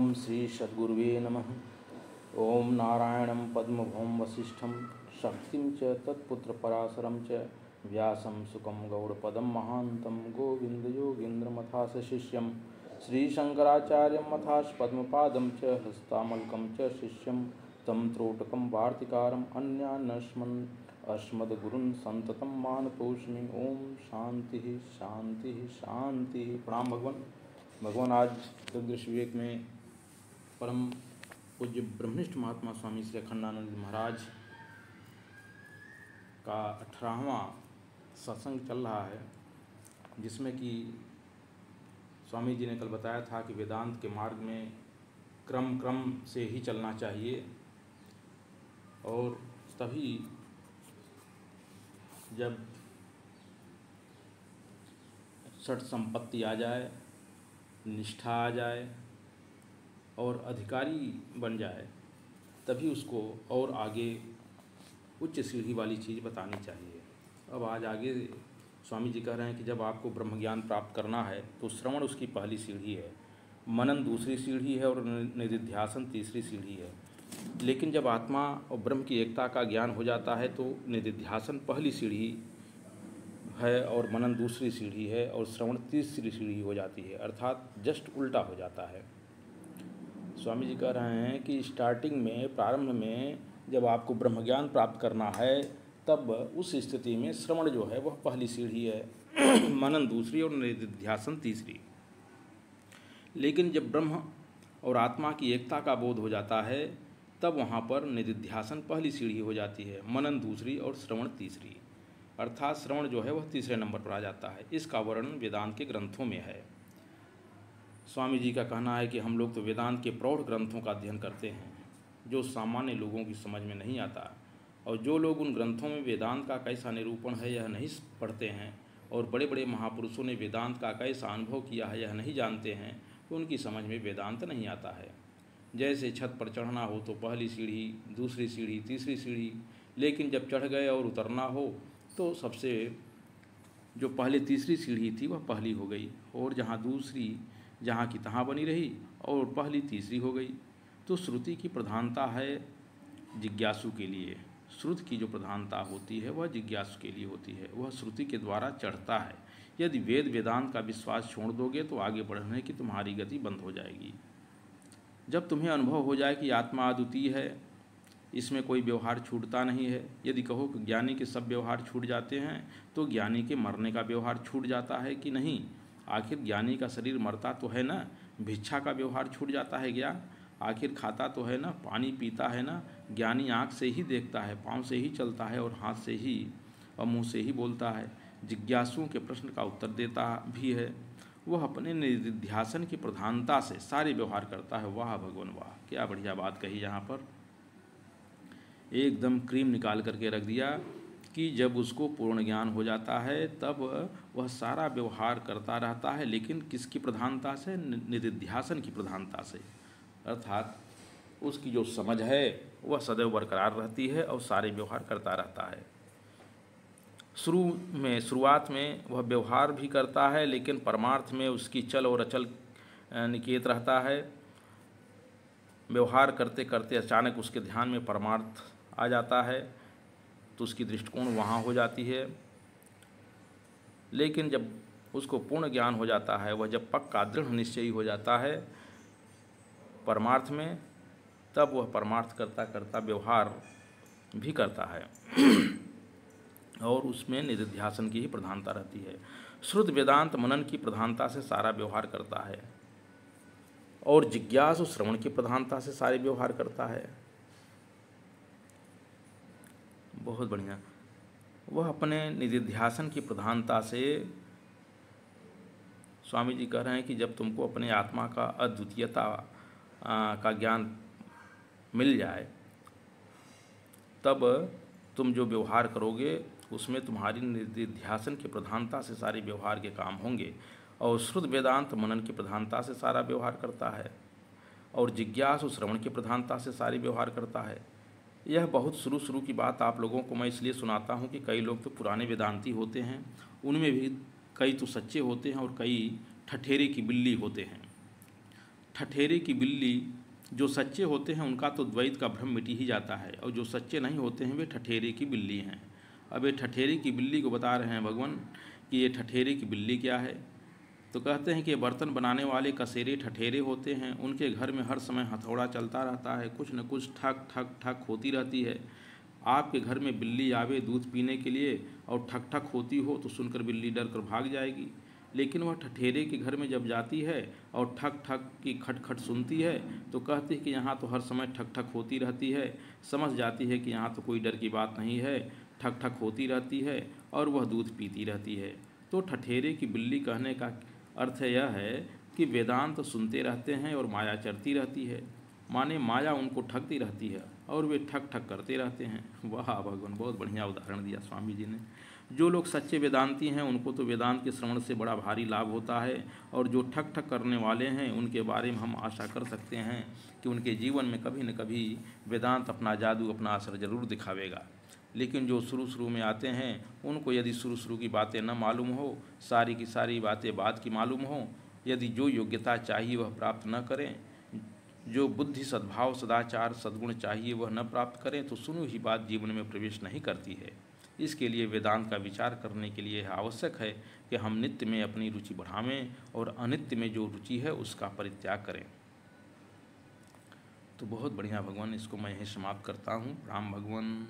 ओम श्री सद्गुरुवे नमः। ओम नारायणं पद्मभौम वसिष्ठं शक्तिं च तत्पुत्र पराशरं च व्यासं सुकं गौड़पदं महान्तं गोविंद योगीन्द्रमथास शिष्यं श्रीशंकराचार्यं मथास पद्मपादं च हस्तामलकं च शिष्यं तं त्रोटकं वार्तिकारम् अन्यान्नस्मन् अस्मद्गुरुन् संततं मानतोऽस्मि। ओम शांति शांति शांति। प्रणाम भगवान। आज दृश्य विवेक में परम पूज्य ब्रह्मनिष्ठ महात्मा स्वामी श्री अखंडानंद महाराज का 18वां सत्संग चल रहा है, जिसमें कि स्वामी जी ने कल बताया था कि वेदांत के मार्ग में क्रम से ही चलना चाहिए और तभी जब षट संपत्ति आ जाए, निष्ठा आ जाए और अधिकारी बन जाए, तभी उसको और आगे उच्च सीढ़ी वाली चीज़ बतानी चाहिए। अब आज आगे स्वामी जी कह रहे हैं कि जब आपको ब्रह्म ज्ञान प्राप्त करना है तो श्रवण उसकी पहली सीढ़ी है, मनन दूसरी सीढ़ी है और निधिध्यासन तीसरी सीढ़ी है। लेकिन जब आत्मा और ब्रह्म की एकता का ज्ञान हो जाता है तो निधिध्यासन पहली सीढ़ी है और मनन दूसरी सीढ़ी है और श्रवण तीसरी सीढ़ी हो जाती है, अर्थात जस्ट उल्टा हो जाता है। स्वामी जी कह रहे हैं कि स्टार्टिंग में, प्रारंभ में जब आपको ब्रह्म ज्ञान प्राप्त करना है तब उस स्थिति में श्रवण जो है वह पहली सीढ़ी है, मनन दूसरी और निधिध्यासन तीसरी। लेकिन जब ब्रह्म और आत्मा की एकता का बोध हो जाता है तब वहाँ पर निधिध्यासन पहली सीढ़ी हो जाती है, मनन दूसरी और श्रवण तीसरी, अर्थात श्रवण जो है वह तीसरे नंबर पर आ जाता है। इसका वर्णन वेदांत के ग्रंथों में है। स्वामी जी का कहना है कि हम लोग तो वेदांत के प्रौढ़ ग्रंथों का अध्ययन करते हैं जो सामान्य लोगों की समझ में नहीं आता, और जो लोग उन ग्रंथों में वेदांत का कैसा निरूपण है यह नहीं पढ़ते हैं और बड़े बड़े महापुरुषों ने वेदांत का कैसा अनुभव किया है यह नहीं जानते हैं, तो उनकी समझ में वेदांत नहीं आता है। जैसे छत पर चढ़ना हो तो पहली सीढ़ी, दूसरी सीढ़ी, तीसरी सीढ़ी, लेकिन जब चढ़ गए और उतरना हो तो सबसे जो पहले तीसरी सीढ़ी थी वह पहली हो गई और जहाँ दूसरी जहाँ की तहाँ बनी रही और पहली तीसरी हो गई। तो श्रुति की प्रधानता है जिज्ञासु के लिए। श्रुति की जो प्रधानता होती है वह जिज्ञासु के लिए होती है, वह श्रुति के द्वारा चढ़ता है। यदि वेद वेदांत का विश्वास छोड़ दोगे तो आगे बढ़ने की तुम्हारी गति बंद हो जाएगी। जब तुम्हें अनुभव हो जाए कि आत्मा अद्वितीय है, इसमें कोई व्यवहार छूटता नहीं है। यदि कहो कि ज्ञानी के सब व्यवहार छूट जाते हैं तो ज्ञानी के मरने का व्यवहार छूट जाता है कि नहीं? आखिर ज्ञानी का शरीर मरता तो है ना, भिक्षा का व्यवहार छूट जाता है क्या? आखिर खाता तो है ना, पानी पीता है ना। ज्ञानी आँख से ही देखता है, पाँव से ही चलता है और हाथ से ही और मुँह से ही बोलता है, जिज्ञासुओं के प्रश्न का उत्तर देता भी है। वह अपने निधिध्यासन की प्रधानता से सारे व्यवहार करता है। वाह भगवान वाह, क्या बढ़िया बात कही यहाँ पर। एकदम क्रीम निकाल करके रख दिया कि जब उसको पूर्ण ज्ञान हो जाता है तब वह सारा व्यवहार करता रहता है, लेकिन किसकी प्रधानता से? निधिध्यासन की प्रधानता से, अर्थात उसकी जो समझ है वह सदैव बरकरार रहती है और सारे व्यवहार करता रहता है। शुरुआत में वह व्यवहार भी करता है, लेकिन परमार्थ में उसकी चल और अचल निकेत रहता है। व्यवहार करते करते अचानक उसके ध्यान में परमार्थ आ जाता है तो उसकी दृष्टिकोण वहाँ हो जाती है। लेकिन जब उसको पूर्ण ज्ञान हो जाता है, वह जब पक्का दृढ़ निश्चयी हो जाता है परमार्थ में, तब वह परमार्थ करता करता व्यवहार भी करता है और उसमें निधिध्यासन की ही प्रधानता रहती है। श्रुत वेदांत मनन की प्रधानता से सारा व्यवहार करता है और जिज्ञासु श्रवण की प्रधानता से सारे व्यवहार करता है। बहुत बढ़िया। वह अपने निधिध्यासन की प्रधानता से, स्वामी जी कह रहे हैं कि जब तुमको अपने आत्मा का अद्वितीयता का ज्ञान मिल जाए तब तुम जो व्यवहार करोगे उसमें तुम्हारी निधिध्यासन की प्रधानता से सारे व्यवहार के काम होंगे। और श्रुत वेदांत मनन की प्रधानता से सारा व्यवहार करता है और जिज्ञासु श्रवण की प्रधानता से सारे व्यवहार करता है। यह बहुत शुरू की बात आप लोगों को मैं इसलिए सुनाता हूँ कि कई लोग तो पुराने वेदांती होते हैं, उनमें भी कई तो सच्चे होते हैं और कई ठठेरे की बिल्ली होते हैं। ठठेरे की बिल्ली, जो सच्चे होते हैं उनका तो द्वैत का भ्रम मिट ही जाता है, और जो सच्चे नहीं होते हैं वे ठठेरे की बिल्ली हैं। अब ये ठठेरे की बिल्ली को बता रहे हैं भगवान कि ये ठठेरे की बिल्ली क्या है। तो कहते हैं कि बर्तन बनाने वाले कसेरे ठठेरे होते हैं, उनके घर में हर समय हथौड़ा चलता रहता है, कुछ न कुछ ठक ठक ठक होती रहती है। आपके घर में बिल्ली आवे दूध पीने के लिए और ठक ठक होती हो तो सुनकर बिल्ली डर कर भाग जाएगी, लेकिन वह ठठेरे के घर में जब जाती है और ठक ठक की खटखट सुनती है तो कहती है कि यहाँ तो हर समय ठक ठक होती रहती है। समझ जाती है कि यहाँ तो कोई डर की बात नहीं है, ठक ठक होती रहती है और वह दूध पीती रहती है। तो ठठेरे की बिल्ली कहने का अर्थ यह है कि वेदांत सुनते रहते हैं और माया चरती रहती है, माने माया उनको ठगती रहती है और वे ठक ठक करते रहते हैं। वाह भगवान, बहुत बढ़िया उदाहरण दिया स्वामी जी ने। जो लोग सच्चे वेदांती हैं उनको तो वेदांत के श्रवण से बड़ा भारी लाभ होता है, और जो ठक ठक करने वाले हैं उनके बारे में हम आशा कर सकते हैं कि उनके जीवन में कभी न कभी वेदांत अपना जादू, अपना असर जरूर दिखावेगा। लेकिन जो शुरू में आते हैं उनको यदि शुरू की बातें न मालूम हो, सारी की सारी बातें बाद की मालूम हो, यदि जो योग्यता चाहिए वह प्राप्त न करें, जो बुद्धि, सद्भाव, सदाचार, सद्गुण चाहिए वह न प्राप्त करें, तो सुनी ही बात जीवन में प्रवेश नहीं करती है। इसके लिए वेदांत का विचार करने के लिए आवश्यक है कि हम नित्य में अपनी रुचि बढ़ावें और अनित्य में जो रुचि है उसका परित्याग करें। तो बहुत बढ़िया भगवान, इसको मैं यहीं समाप्त करता हूँ। राम भगवान।